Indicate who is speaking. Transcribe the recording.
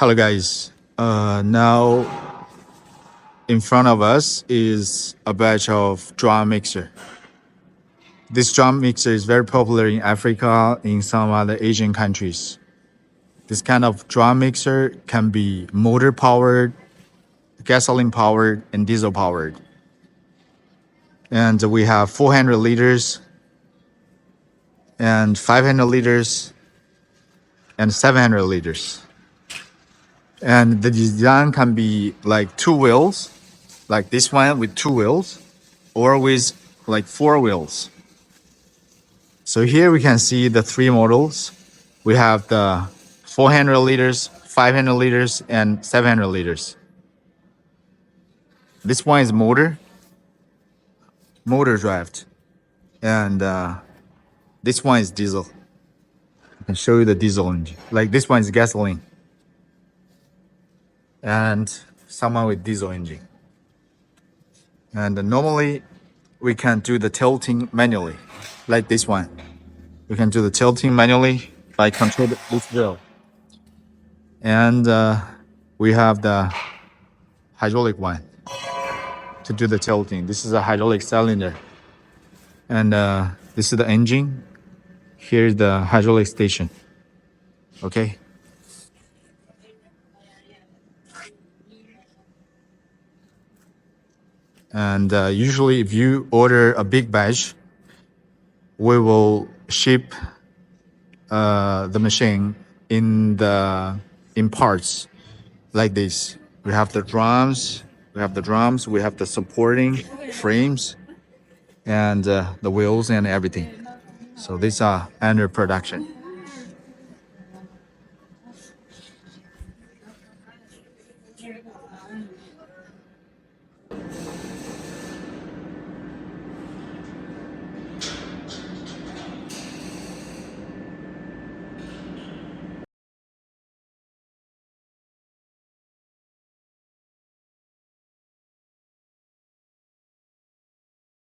Speaker 1: Hello, guys. Now in front of us is a batch of drum mixer. This drum mixer is very popular in Africa, in some other Asian countries. This kind of drum mixer can be motor powered, gasoline powered, and diesel powered. And we have 400 liters and 500 liters and 700 liters. And the design can be like two wheels, like this one with two wheels, or with like four wheels. So here we can see the three models. We have the 400 liters, 500 liters, and 700 liters. This one is motor drive, and this one is diesel. I can show you the diesel engine. Like this one is gasoline, and someone with diesel engine. And normally we can do the tilting manually, like this one. We can do the tilting manually by control this wheel. And we have the hydraulic one to do the tilting. This is a hydraulic cylinder. And this is the engine. Here's the hydraulic station. Okay. And usually if you order a big batch, we will ship the machine in parts like this. We have the drums, we have the supporting frames, and the wheels and everything. So these are under production.